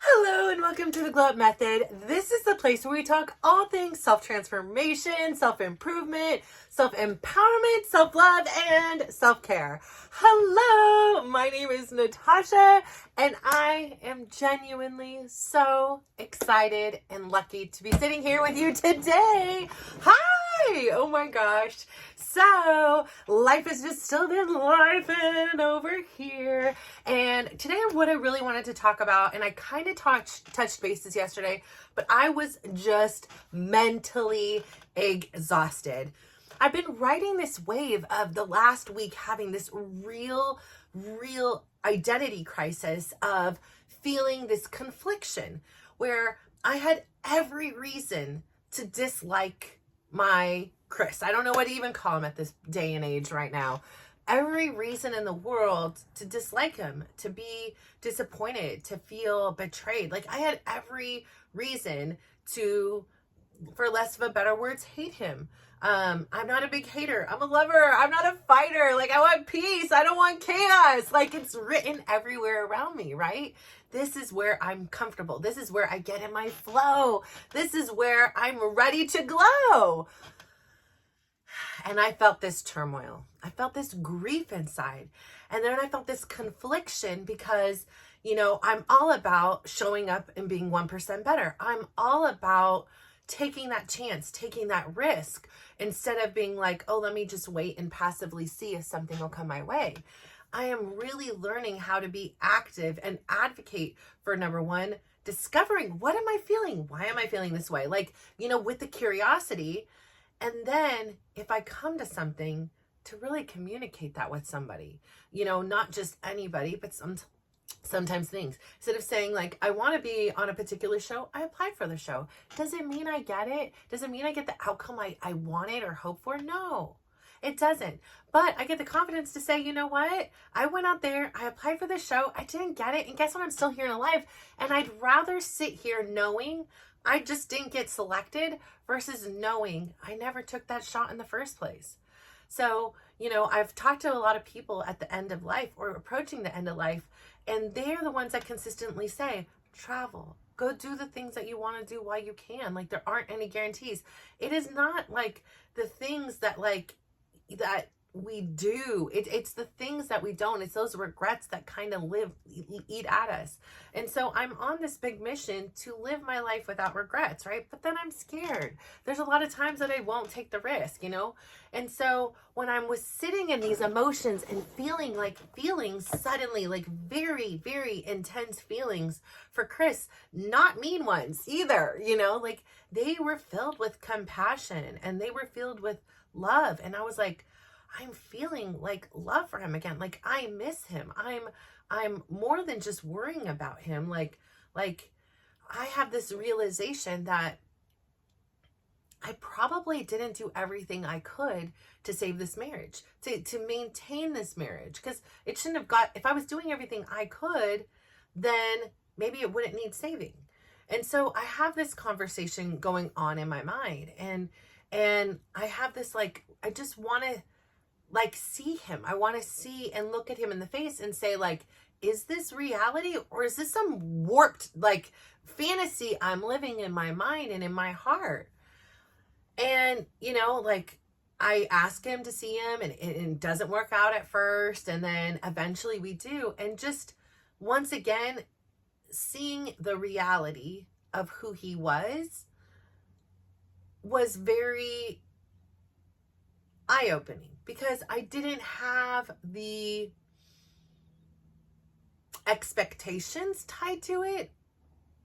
Hello and welcome to the Glow Up Method. This is the place where we talk all things self-transformation, self-improvement, self-empowerment, self-love, and self-care. Hello, my name is Natasha and I am genuinely so excited and lucky to be sitting here with you today. Hi! Oh my gosh. So, life has just still been lifing over here. And today what I really wanted to talk about, and I kind of touched bases yesterday, but I was just mentally exhausted. I've been riding this wave of the last week having this real identity crisis of feeling this confliction where I had every reason to dislike my Chris. I don't know what to even call him at this day and age right now. Every reason in the world to dislike him, to be disappointed, to feel betrayed. Like I had every reason to, for less of a better words, hate him. I'm not a big hater. I'm a lover. I'm not a fighter. Like I want peace. I don't want chaos. Like it's written everywhere around me, right? This is where I'm comfortable. This is where I get in my flow. This is where I'm ready to glow. And I felt this turmoil. I felt this grief inside. And then I felt this confliction because, I'm all about showing up and being 1% better. I'm all about taking that chance, taking that risk, instead of being like, oh, let me just wait and passively see if something will come my way. I am really learning how to be active and advocate for, number one, discovering what am I feeling? Why am I feeling this way? Like, with the curiosity. And then if I come to something, to really communicate that with somebody, not just anybody, but sometimes things. Instead of saying like, I want to be on a particular show, I applied for the show. Does it mean I get it? Does it mean I get the outcome I wanted or hoped for? No, it doesn't. But I get the confidence to say, you know what? I went out there, I applied for the show, I didn't get it. And guess what? I'm still here and alive. And I'd rather sit here knowing I just didn't get selected versus knowing I never took that shot in the first place. So, I've talked to a lot of people at the end of life or approaching the end of life, and they're the ones that consistently say, travel, go do the things that you want to do while you can. Like there aren't any guarantees. It is not like the things that that we do. It's the things that we don't. It's those regrets that kind of eat at us. And so I'm on this big mission to live my life without regrets, right? But then I'm scared. There's a lot of times that I won't take the risk, And so when I was sitting in these emotions and feeling suddenly like very, very intense feelings for Chris, not mean ones either, like they were filled with compassion and they were filled with love. And I was like, I'm feeling like love for him again. Like I miss him. I'm more than just worrying about him. Like I have this realization that I probably didn't do everything I could to save this marriage, to maintain this marriage. Because it shouldn't have if I was doing everything I could, then maybe it wouldn't need saving. And so I have this conversation going on in my mind. And I have this I just want to see him. I want to see and look at him in the face and say is this reality or is this some warped fantasy I'm living in my mind and in my heart? And, I ask him to see him and it doesn't work out at first. And then eventually we do. And just once again, seeing the reality of who he was very eye-opening because I didn't have the expectations tied to it.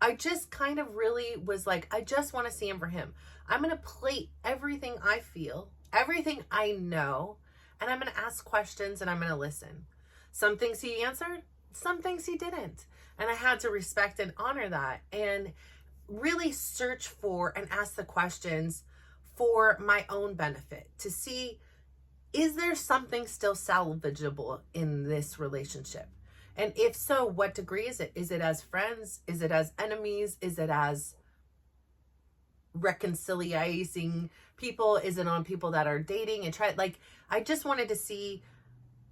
I just kind of really was like, I just want to see him for him. I'm going to plate everything I feel, everything I know, and I'm going to ask questions and I'm going to listen. Some things he answered, some things he didn't. And I had to respect and honor that and really search for and ask the questions for my own benefit to see, is there something still salvageable in this relationship? And if so, what degree is it? Is it as friends? Is it as enemies? Is it as reconciliating people? Is it on people that are dating and I just wanted to see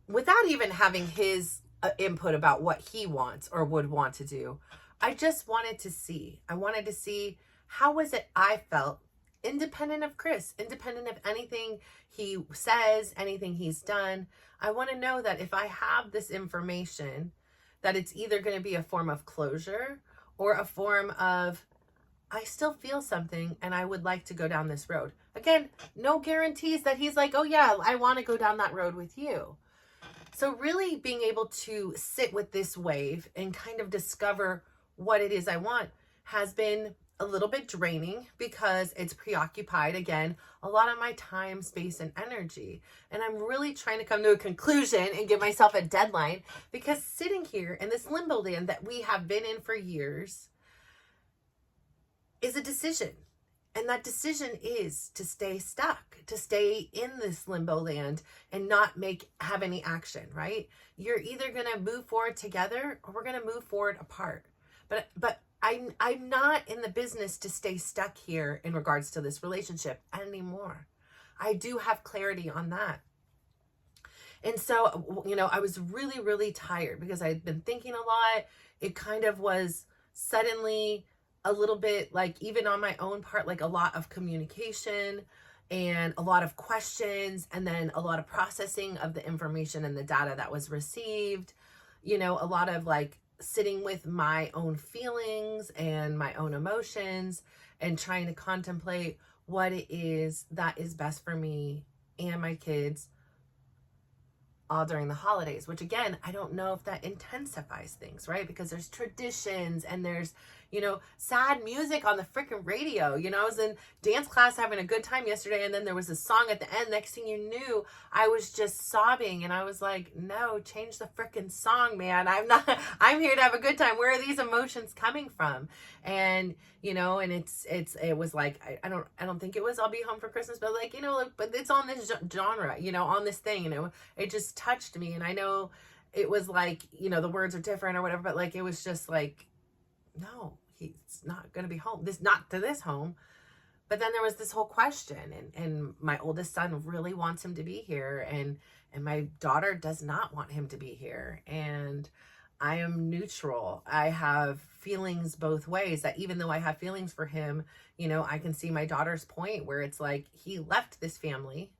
without even having his input about what he wants or would want to do. I just wanted to see. I wanted to see how was it I felt independent of Chris, independent of anything he says, anything he's done. I want to know that if I have this information, that it's either going to be a form of closure or a form of, I still feel something and I would like to go down this road. Again, no guarantees that he's like, oh yeah, I want to go down that road with you. So really being able to sit with this wave and kind of discover what it is I want has been a little bit draining because it's preoccupied, again, a lot of my time, space, and energy. And I'm really trying to come to a conclusion and give myself a deadline, because sitting here in this limbo land that we have been in for years is a decision. And that decision is to stay stuck, to stay in this limbo land and not have any action, right? You're either going to move forward together or we're going to move forward apart. But I'm not in the business to stay stuck here in regards to this relationship anymore. I do have clarity on that. And so, I was really, really tired because I had been thinking a lot. It kind of was suddenly a little bit like, even on my own part, like a lot of communication and a lot of questions, and then a lot of processing of the information and the data that was received, a lot of like sitting with my own feelings and my own emotions and trying to contemplate what it is that is best for me and my kids all during the holidays, which again, I don't know if that intensifies things, right? Because there's traditions and there's, sad music on the freaking radio. I was in dance class having a good time yesterday, and then there was a song at the end. Next thing you knew, I was just sobbing, and I was like, no, change the freaking song, man. I'm here to have a good time. Where are these emotions coming from? And, and it was like, I don't think it was I'll Be Home for Christmas, but like, but it's on this genre, on this thing, and it just touched me. And I know it was like, the words are different or whatever, but like, it was just like, no, he's not going to be home. Not to this home. But then there was this whole question, and my oldest son really wants him to be here, and my daughter does not want him to be here. And I am neutral. I have feelings both ways, that even though I have feelings for him, I can see my daughter's point where it's like, he left this family.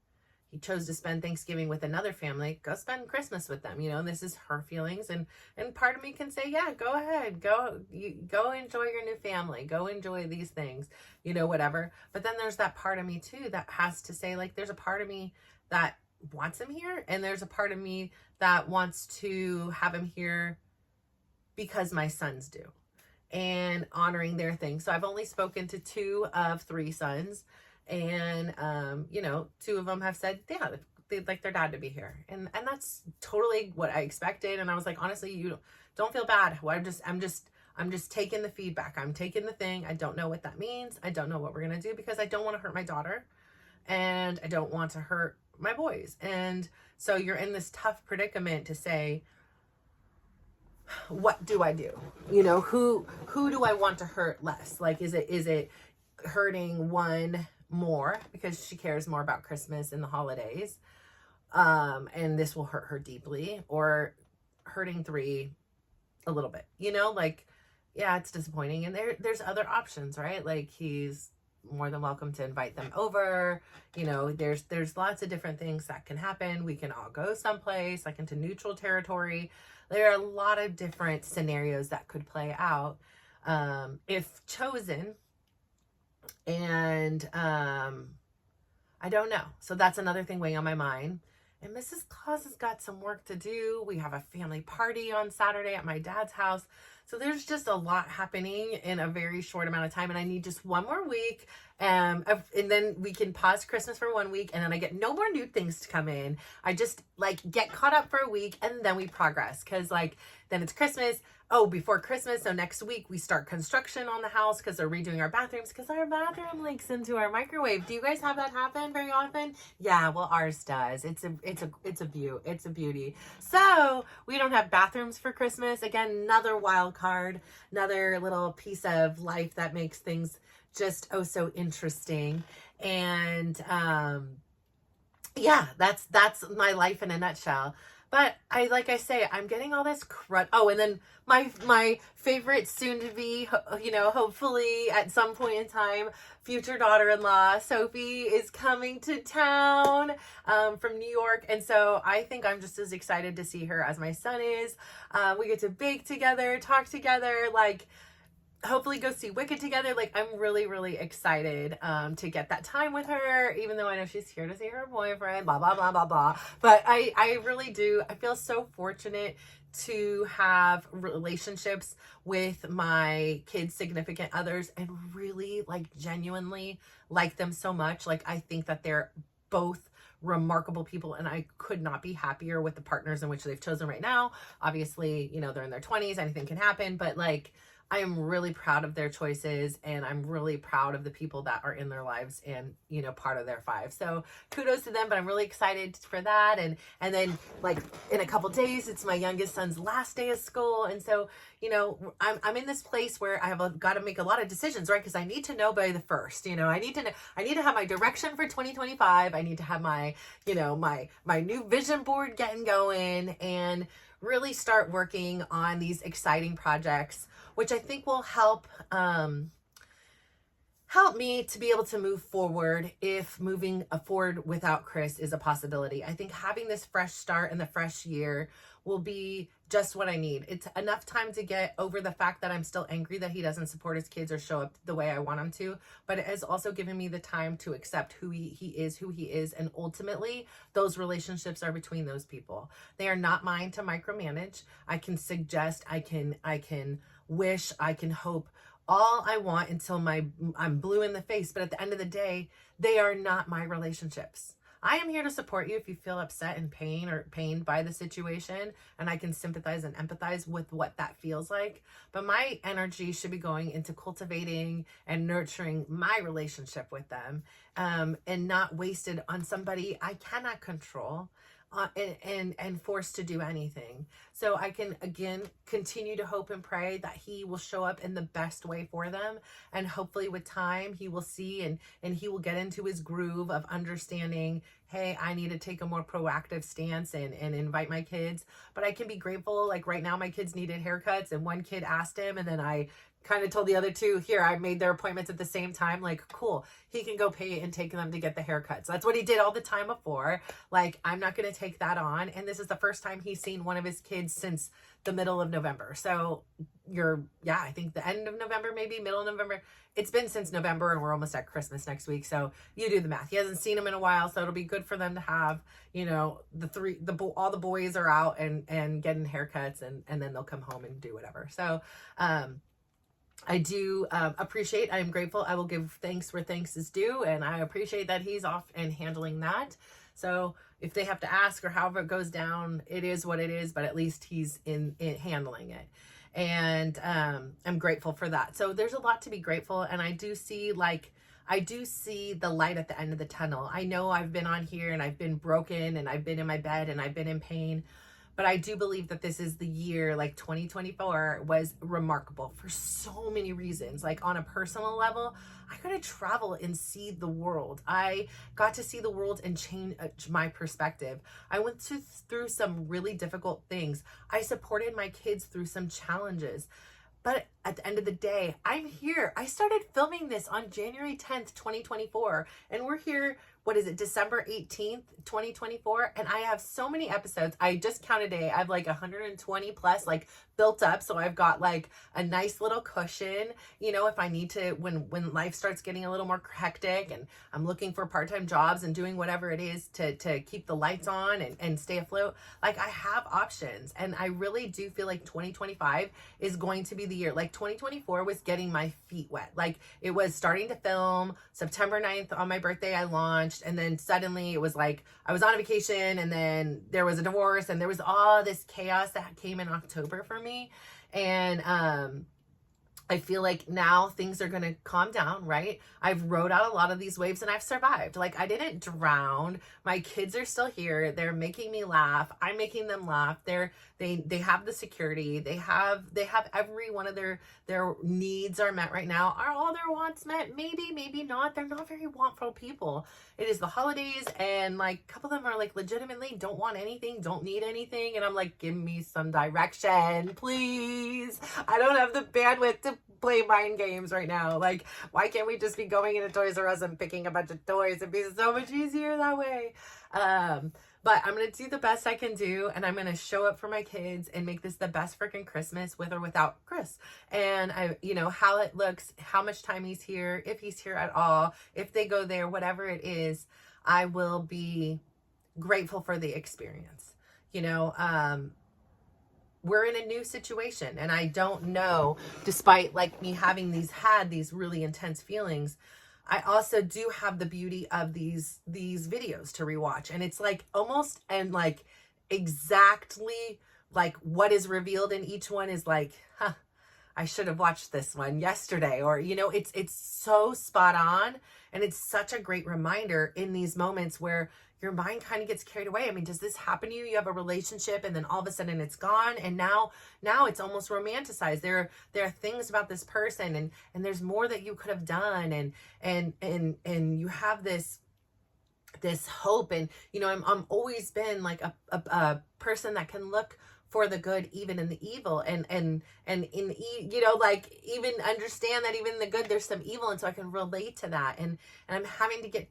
He chose to spend Thanksgiving with another family. Go spend Christmas with them. This is her feelings. And part of me can say, yeah, go ahead. Go enjoy your new family. Go enjoy these things, whatever. But then there's that part of me too that has to say, like, there's a part of me that wants him here. And there's a part of me that wants to have him here because my sons do, and honoring their things. So I've only spoken to 2 of 3 sons. And, 2 of them have said, yeah, they'd like their dad to be here. And that's totally what I expected. And I was like, honestly, you don't feel bad. Well, I'm just taking the feedback. I'm taking the thing. I don't know what that means. I don't know what we're going to do, because I don't want to hurt my daughter, and I don't want to hurt my boys. And so you're in this tough predicament to say, what do I do? Who do I want to hurt less? Like, is it hurting one more because she cares more about Christmas and the holidays, and this will hurt her deeply, or hurting 3 a little bit, like, yeah, it's disappointing. And there's other options, right? Like, he's more than welcome to invite them over. There's lots of different things that can happen. We can all go someplace like into neutral territory. There are a lot of different scenarios that could play out if chosen. And I don't know. So that's another thing weighing on my mind. And Mrs. Claus has got some work to do. We have a family party on Saturday at my dad's house. So there's just a lot happening in a very short amount of time. And I need just one more week. And then we can pause Christmas for 1 week. And then I get no more new things to come in. I just get caught up for a week, and then we progress. Because then it's Christmas. Oh, before Christmas, so next week we start construction on the house because they're redoing our bathrooms, because our bathroom leaks into our microwave. Do you guys have that happen very often? Yeah, well, ours does. It's a beauty. So we don't have bathrooms for Christmas. Again, another wild card, another little piece of life that makes things just so interesting. And yeah, that's my life in a nutshell. But like I say, I'm getting all this crud. Oh, and then my favorite soon to be, hopefully at some point in time, future daughter-in-law, Sophie, is coming to town from New York. And so I think I'm just as excited to see her as my son is. We get to bake together, talk together, like, hopefully go see Wicked together. Like, I'm really, really excited to get that time with her, even though I know she's here to see her boyfriend, blah, blah, blah, blah, blah. But I really do. I feel so fortunate to have relationships with my kids' significant others and really, like, genuinely like them so much. Like, I think that they're both remarkable people, and I could not be happier with the partners in which they've chosen right now. Obviously, they're in their 20s, anything can happen, but like, I am really proud of their choices, and I'm really proud of the people that are in their lives and, part of their 5. So kudos to them, but I'm really excited for that. And then, like, in a couple days, it's my youngest son's last day of school. And so, I'm in this place where I have got to make a lot of decisions, right? Because I need to know by the 1st, I need to know, I need to have my direction for 2025. I need to have my, my new vision board getting going and really start working on these exciting projects, which I think will help me to be able to move forward if moving forward without Chris is a possibility. I think having this fresh start in the fresh year will be just what I need. It's enough time to get over the fact that I'm still angry that he doesn't support his kids or show up the way I want him to, but it has also given me the time to accept who he is, and ultimately those relationships are between those people. They are not mine to micromanage. I can suggest, I can wish, I can hope all I want until I'm blue in the face, but at the end of the day, they are not my relationships. I am here to support you if you feel upset and pained by the situation, and I can sympathize and empathize with what that feels like. But my energy should be going into cultivating and nurturing my relationship with them, and not wasted on somebody I cannot control. And forced to do anything. So I can, again, continue to hope and pray that he will show up in the best way for them. And hopefully with time, he will see and he will get into his groove of understanding, hey, I need to take a more proactive stance and invite my kids. But I can be grateful. Like right now, my kids needed haircuts, and one kid asked him, and then I kind of told the other two, here, I made their appointments at the same time. Like, cool, he can go pay and take them to get the haircuts. That's what he did all the time before. Like, I'm not going to take that on. And this is the first time he's seen one of his kids since the middle of November. So I think the end of November, maybe middle of November. It's been since November, and we're almost at Christmas next week. So you do the math. He hasn't seen him in a while. So it'll be good for them to have, all the boys are out and getting haircuts, and then they'll come home and do whatever. So, I do appreciate, I am grateful. I will give thanks where thanks is due, and I appreciate that he's off and handling that. So if they have to ask or however it goes down, it is what it is, but at least he's in handling it. And I'm grateful for that. So there's a lot to be grateful, and I do see the light at the end of the tunnel. I know I've been on here and I've been broken and I've been in my bed and I've been in pain, but I do believe that this is the year, like 2024 was remarkable for so many reasons. Like on a personal level, I got to travel and see the world. I got to see the world and change my perspective. I went through some really difficult things. I supported my kids through some challenges. But at the end of the day, I'm here. I started filming this on January 10th, 2024. And we're here, December 18th, 2024. And I have so many episodes. I just counted today. I have like 120 plus like built up. So I've got like a nice little cushion, if I need to, when life starts getting a little more hectic and I'm looking for part-time jobs and doing whatever it is to keep the lights on and stay afloat. Like I have options, and I really do feel like 2025 is going to be the year. Like 2024 was getting my feet wet. Like it was starting to film. September 9th on my birthday, I launched, and then suddenly it was like I was on a vacation, and then there was a divorce, and there was all this chaos that came in October for me. And I feel like now things are going to calm down, right? I've rode out a lot of these waves and I've survived. Like, I didn't drown. My kids are still here. They're making me laugh. I'm making them laugh. They have the security. They have every one of their needs are met right now. Are all their wants met? Maybe, maybe not. They're not very wantful people. It is the holidays, and like a couple of them are like legitimately don't want anything, don't need anything. And I'm like, give me some direction, please. I don't have the bandwidth to play mind games right now. Like, why can't we just be going into Toys R Us and picking a bunch of toys? It'd be so much easier that way. But I'm going to do the best I can do, and I'm going to show up for my kids and make this the best freaking Christmas with or without Chris. And how it looks, how much time he's here, if he's here at all, if they go there, whatever it is, I will be grateful for the experience. We're in a new situation, and I don't know, despite like me having had these really intense feelings, I also do have the beauty of these videos to rewatch. And it's like almost, and like exactly like what is revealed in each one is like, I should have watched this one yesterday, or, it's so spot on. And it's such a great reminder in these moments where your mind kind of gets carried away. I mean, does this happen to you? You have a relationship and then all of a sudden it's gone. And now it's almost romanticized. There are things about this person, and there's more that you could have done. And you have this hope. And, I'm always been like a person that can look for the good even in the evil, and like even understand that even in the good there's some evil, and so I can relate to that, and I'm having to get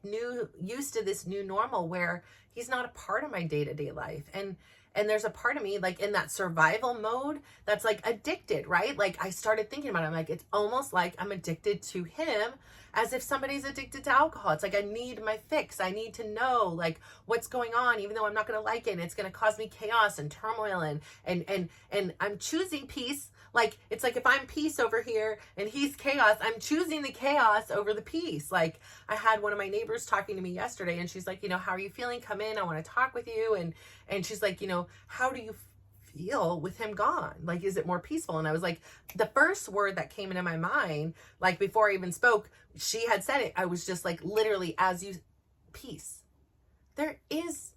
used to this new normal where he's not a part of my day-to-day life, and there's a part of me like in that survival mode that's like addicted, right? Like I started thinking about it, I'm like, it's almost like I'm addicted to him, as if somebody's addicted to alcohol. It's like, I need my fix. I need to know like what's going on, even though I'm not going to like it. And it's going to cause me chaos and turmoil, and I'm choosing peace. Like, it's like, if I'm peace over here and he's chaos, I'm choosing the chaos over the peace. Like, I had one of my neighbors talking to me yesterday, and she's like, how are you feeling? Come in. I want to talk with you. And she's like, how do you feel with him gone? Like, is it more peaceful? And I was like, the first word that came into my mind, like before I even spoke, she had said it. I was just like, literally, peace. There is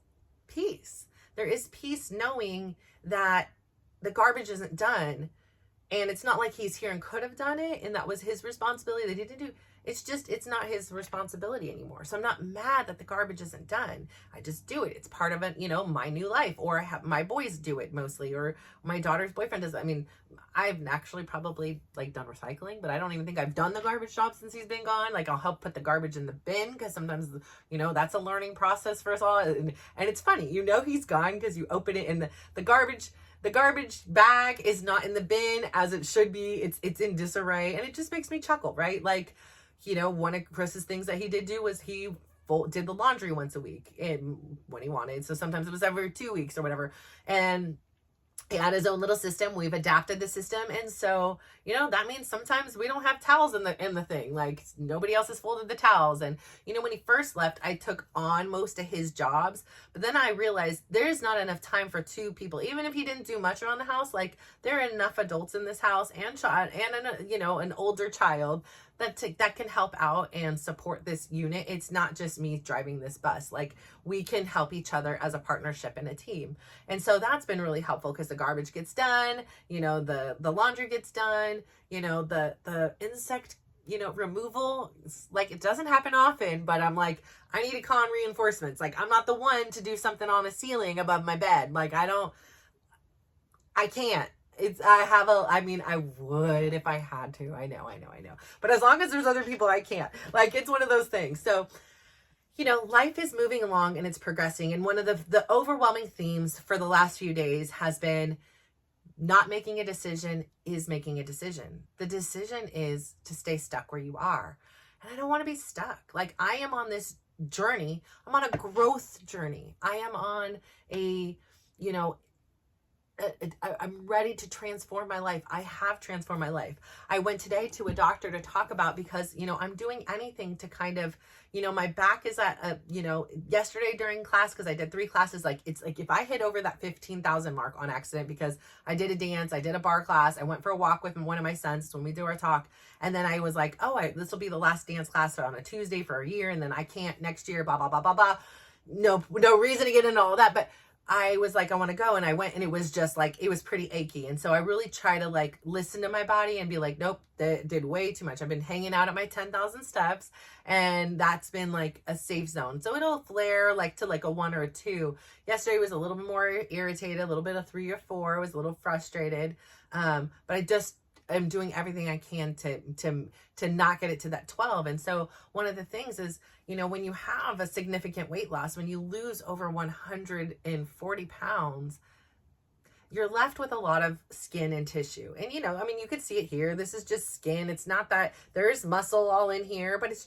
peace. There is peace knowing that the garbage isn't done. And it's not like he's here and could have done it, and that was his responsibility that he didn't do. It's just, it's not his responsibility anymore. So I'm not mad that the garbage isn't done. I just do it. It's part of it, my new life. Or I have my boys do it mostly, or my daughter's boyfriend does. I mean, I've actually probably like done recycling, but I don't even think I've done the garbage job since he's been gone. Like, I'll help put the garbage in the bin, because sometimes, that's a learning process for us all. And it's funny, he's gone because you open it, and the garbage bag is not in the bin as it should be. It's in disarray, and it just makes me chuckle, right? Like, one of Chris's things that he did do was he did the laundry once a week, and when he wanted. So sometimes it was every 2 weeks or whatever. And he had his own little system. We've adapted the system. And so, that means sometimes we don't have towels in the thing. Like, nobody else has folded the towels. And, when he first left, I took on most of his jobs. But then I realized there's not enough time for two people. Even if he didn't do much around the house, like, there are enough adults in this house and an older child that can help out and support this unit. It's not just me driving this bus. Like, we can help each other as a partnership and a team. And so that's been really helpful, because the garbage gets done, the laundry gets done, the insect, removal, like, it doesn't happen often, but I'm like, I need to call in reinforcements. Like, I'm not the one to do something on a ceiling above my bed. Like, I can't. I would if I had to. I know. But as long as there's other people, I can't. Like, it's one of those things. So, life is moving along and it's progressing. And one of the overwhelming themes for the last few days has been not making a decision is making a decision. The decision is to stay stuck where you are. And I don't want to be stuck. Like, I am on this journey. I'm on a growth journey. I am on a, I'm ready to transform my life. I have transformed my life. I went today to a doctor to talk about, because, I'm doing anything to kind of, my back is at, yesterday during class, because I did 3 classes, like, it's like if I hit over that 15,000 mark on accident, because I did a dance, I did a bar class, I went for a walk with one of my sons when we do our talk. And then I was like, oh, this will be the last dance class on a Tuesday for a year. And then I can't next year, blah, blah, blah, blah, blah. No reason to get into all that. But I was like, I want to go. And I went, and it was just like, it was pretty achy. And so I really try to like listen to my body and be like, nope, that did way too much. I've been hanging out at my 10,000 steps, and that's been like a safe zone. So it'll flare like to like a 1 or a 2. Yesterday was a little bit more irritated, a little bit of 3 or 4. I was a little frustrated. But I'm doing everything I can to not get it to that 12. And so one of the things is, when you have a significant weight loss, when you lose over 140 pounds, you're left with a lot of skin and tissue. And, you could see it here. This is just skin. It's not that there's muscle all in here, but it's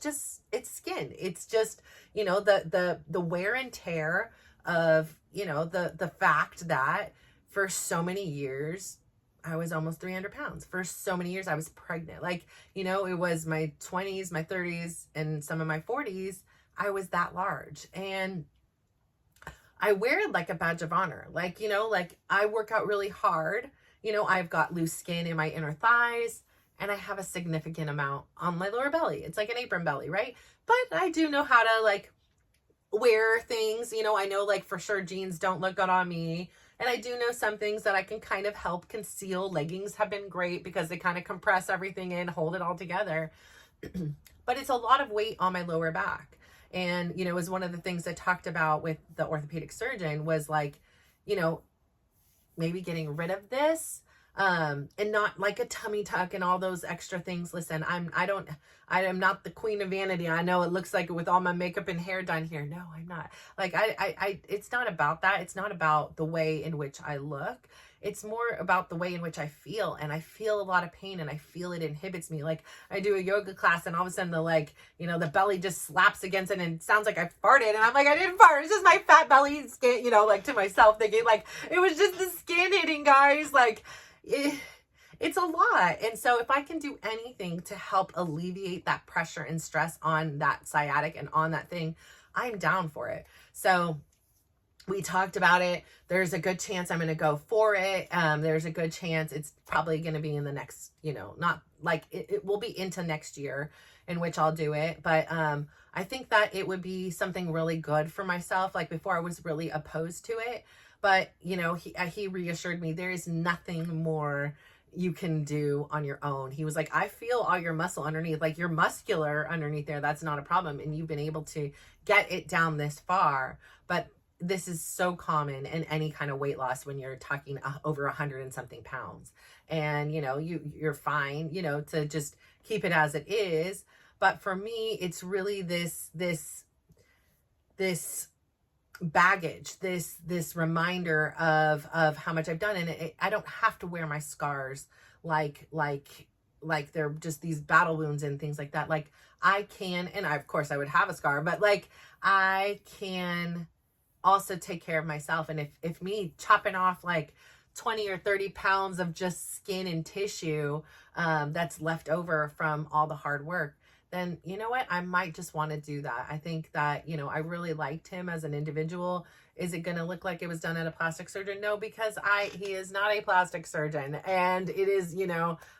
skin. It's just, the wear and tear of, the fact that for so many years, I was almost 300 pounds. For so many years, I was pregnant. Like, it was my 20s, my 30s, and some of my 40s, I was that large. And I wear it like a badge of honor. Like, like I work out really hard. I've got loose skin in my inner thighs, and I have a significant amount on my lower belly. It's like an apron belly, right? But I do know how to like wear things. I know like for sure jeans don't look good on me. And I do know some things that I can kind of help conceal. Leggings have been great because they kind of compress everything in, hold it all together. But it's a lot of weight on my lower back. And, it was one of the things I talked about with the orthopedic surgeon was like, maybe getting rid of this, and not like a tummy tuck and all those extra things. Listen, I am not the queen of vanity. I know it looks like it with all my makeup and hair done here. No, I'm not. Like it's not about that. It's not about the way in which I look. It's more about the way in which I feel, and I feel a lot of pain, and I feel it inhibits me. Like I do a yoga class, and all of a sudden the belly just slaps against it, and it sounds like I farted, and I'm like, I didn't fart. It's just my fat belly skin, like to myself thinking like it was just the skin hitting, guys. Like it's a lot. And so if I can do anything to help alleviate that pressure and stress on that sciatic and on that thing, I'm down for it. So we talked about it. There's a good chance I'm going to go for it. There's a good chance it's probably going to be in the next, not like it will be into next year in which I'll do it. But I think that it would be something really good for myself. Like before I was really opposed to it, but he reassured me there is nothing more you can do on your own. He was like, I feel all your muscle underneath, like you're muscular underneath there. That's not a problem. And you've been able to get it down this far, but this is so common in any kind of weight loss when you're talking over 100 and something pounds. And, you're fine, to just keep it as it is. But for me, it's really this baggage, this reminder of how much I've done. And I don't have to wear my scars like they're just these battle wounds and things like that. Like I can, and of course I would have a scar, but like I can also take care of myself. And if me chopping off like 20 or 30 pounds of just skin and tissue that's left over from all the hard work, then you know what? I might just want to do that. I think that, I really liked him as an individual. Is it going to look like it was done at a plastic surgeon? No, because he is not a plastic surgeon. And it is,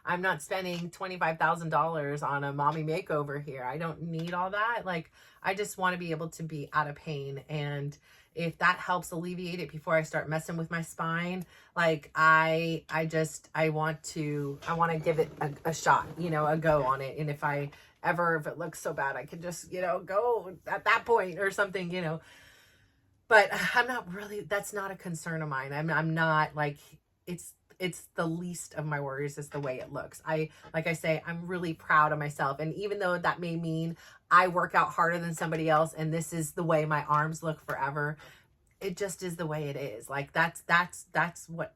I'm not spending $25,000 on a mommy makeover here. I don't need all that. Like, I just want to be able to be out of pain. And if that helps alleviate it before I start messing with my spine, like I want to give it a shot, a go on it. And if it looks so bad, I could just, go at that point or something, but I'm not really, that's not a concern of mine. I'm not like, it's the least of my worries is the way it looks. Like I say, I'm really proud of myself. And even though that may mean I work out harder than somebody else, and this is the way my arms look forever, it just is the way it is. Like that's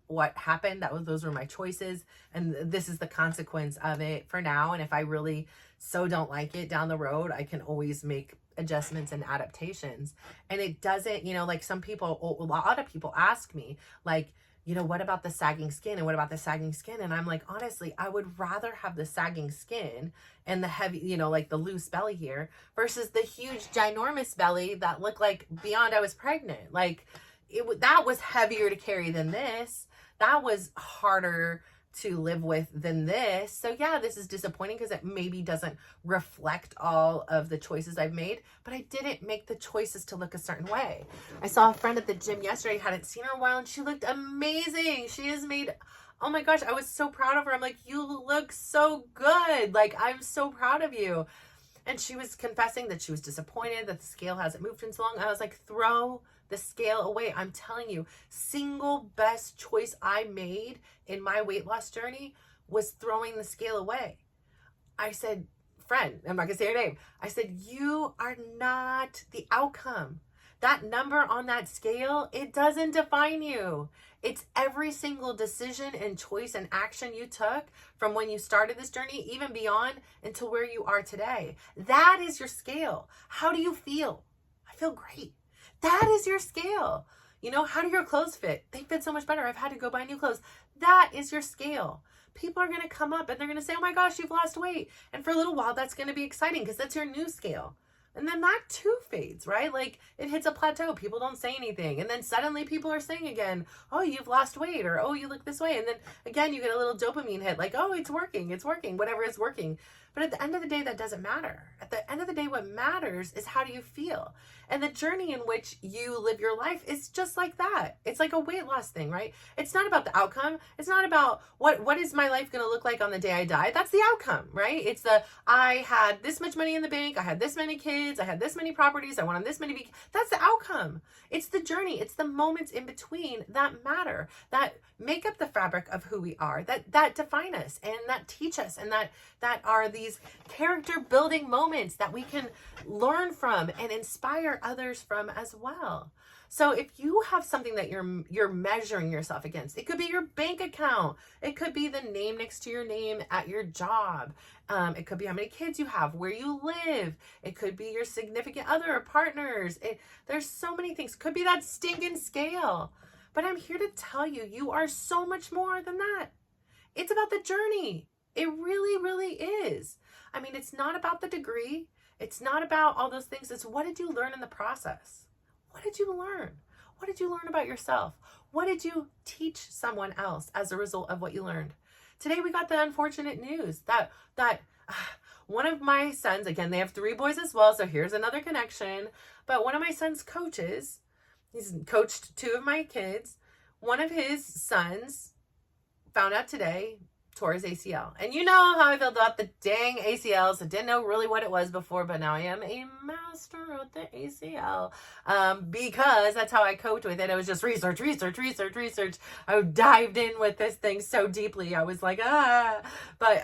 what happened. Those were my choices. And this is the consequence of it for now. And if I really so don't like it down the road, I can always make adjustments and adaptations. And it doesn't, like a lot of people ask me, like, what about the sagging skin? And what about the sagging skin? And I'm like, honestly, I would rather have the sagging skin and the heavy, like the loose belly here versus the huge, ginormous belly that looked like beyond I was pregnant. Like that was heavier to carry than this. That was harder to live with than this. So yeah, this is disappointing because it maybe doesn't reflect all of the choices I've made, but I didn't make the choices to look a certain way. I saw a friend at the gym yesterday, hadn't seen her in a while, and she looked amazing. She has made, oh my gosh, I was so proud of her. I'm like, you look so good. Like, I'm so proud of you. And she was confessing that she was disappointed that the scale hasn't moved in so long. I was like, throw the scale away. I'm telling you, single best choice I made in my weight loss journey was throwing the scale away. I said, friend, I'm not gonna say her name. I said, you are not the outcome. That number on that scale, it doesn't define you. It's every single decision and choice and action you took from when you started this journey, even beyond until where you are today. That is your scale. How do you feel? I feel great. That is your scale. How do your clothes fit? They fit so much better. I've had to go buy new clothes. That is your scale. People are going to come up and they're going to say, oh my gosh, you've lost weight. And for a little while, that's going to be exciting because that's your new scale. And then that too fades, right? Like it hits a plateau. People don't say anything. And then suddenly people are saying again, oh, you've lost weight, or oh, you look this way. And then again, you get a little dopamine hit like, oh, it's working, whatever is working. But at the end of the day, that doesn't matter. At the end of the day, what matters is how do you feel? And the journey in which you live your life is just like that. It's like a weight loss thing, right? It's not about the outcome. It's not about what is my life going to look like on the day I die. That's the outcome, right? It's I had this much money in the bank. I had this many kids. I had this many properties. I went on this many That's the outcome. It's the journey. It's the moments in between that matter, that make up the fabric of who we are, that define us and that teach us, and that are these character building moments that we can learn from and inspire others from as well. So if you have something that you're measuring yourself against, it could be your bank account, it could be the name next to your name at your job, it could be how many kids you have, where you live, it could be your significant other or partners. There's so many things. Could be that stinking scale. But I'm here to tell you, you are so much more than that. It's about the journey. It really, really is. I mean, it's not about the degree. It's not about all those things. It's what did you learn in the process? What did you learn? What did you learn about yourself? What did you teach someone else as a result of what you learned? Today, we got the unfortunate news that one of my sons, again, they have 3 boys as well, so here's another connection, but one of my son's coaches, he's coached 2 of my kids, one of his sons found out today, tore his ACL. And you know how I felt about the dang ACLs. I didn't know really what it was before, but now I am a master at the ACL because that's how I coped with it. It was just research. I dived in with this thing so deeply. I was like, But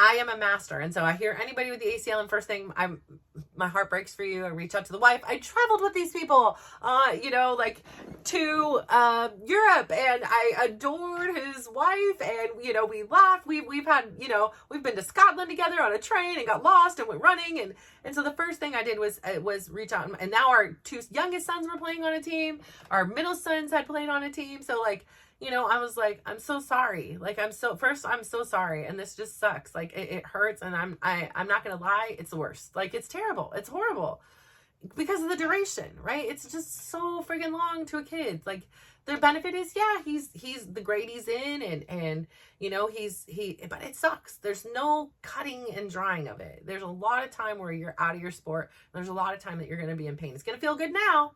I am a master. And so I hear anybody with the ACL, and first thing, my heart breaks for you. I reach out to the wife. I traveled with these people, to Europe, and I adored his wife, and, we laughed. We've had, we've been to Scotland together on a train and got lost and went running. And so the first thing I did was reach out, and now our 2 youngest sons were playing on a team. Our middle sons had played on a team. So I was like, I'm so sorry. I'm so sorry. And this just sucks. It hurts. And I'm not going to lie. It's the worst. It's terrible. It's horrible because of the duration, right? It's just so friggin' long to a kid. The benefit is, yeah, he's the grade he's in and but it sucks. There's no cutting and drying of it. There's a lot of time where you're out of your sport. There's a lot of time that you're going to be in pain. It's going to feel good now.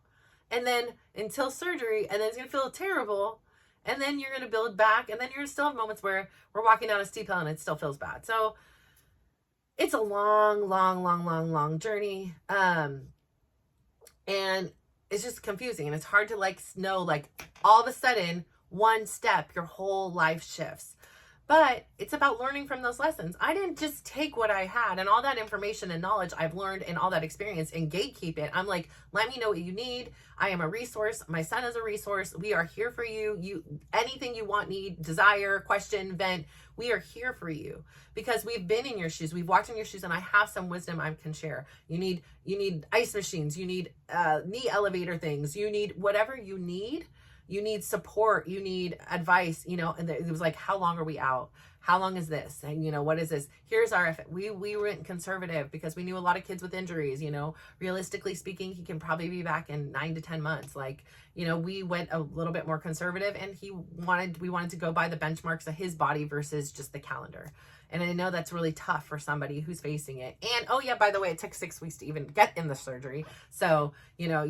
And then until surgery, and then it's going to feel terrible. And then you're going to build back, and then you're going to still have moments where we're walking down a steep hill and it still feels bad. So it's a long journey. And it's just confusing, and it's hard to know, all of a sudden, one step, your whole life shifts. But it's about learning from those lessons. I didn't just take what I had and all that information and knowledge I've learned and all that experience and gatekeep it. I'm like, let me know what you need. I am a resource. My son is a resource. We are here for you. Anything you want, need, desire, question, vent, we are here for you because we've been in your shoes. We've walked in your shoes, and I have some wisdom I can share. You need ice machines. You need knee elevator things. You need whatever you need you need support, you need advice, you know. And it was like, how long are we out? How long is this? And, you know, what is this? Here's our, we went conservative because we knew a lot of kids with injuries, you know, realistically speaking, he can probably be back in 9 to 10 months. Like, you know, we went a little bit more conservative, and we wanted to go by the benchmarks of his body versus just the calendar. And I know that's really tough for somebody who's facing it. And, oh yeah, by the way, it took 6 weeks to even get in the surgery. So, you know,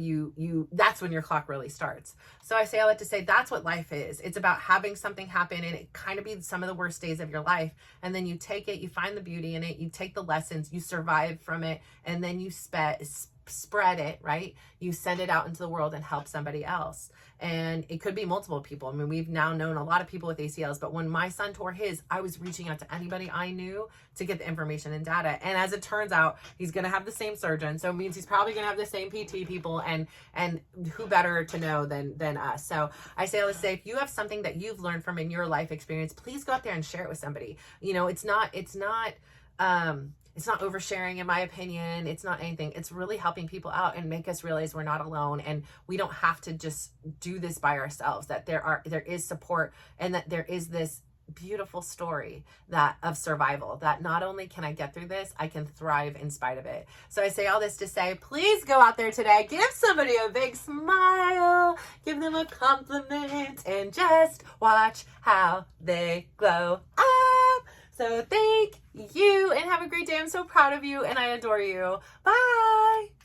that's when your clock really starts. So I say all that to say, that's what life is. It's about having something happen, and it kind of be some of the worst days of your life. And then you take it, you find the beauty in it, you take the lessons, you survive from it, and then you spread it, right? You send it out into the world and help somebody else. And it could be multiple people. I mean, we've now known a lot of people with ACLs, but when my son tore his, I was reaching out to anybody I knew to get the information and data. And as it turns out, he's going to have the same surgeon. So it means he's probably going to have the same PT people, and who better to know than us. So I say, let's say, if you have something that you've learned from in your life experience, please go out there and share it with somebody. You know, it's not oversharing, in my opinion. It's not anything. It's really helping people out and make us realize we're not alone, and we don't have to just do this by ourselves, that there is support, and that there is this beautiful story of survival, that not only can I get through this, I can thrive in spite of it. So I say all this to say, please go out there today, give somebody a big smile, give them a compliment, and just watch how they glow up. So thank you, and have a great day. I'm so proud of you, and I adore you. Bye.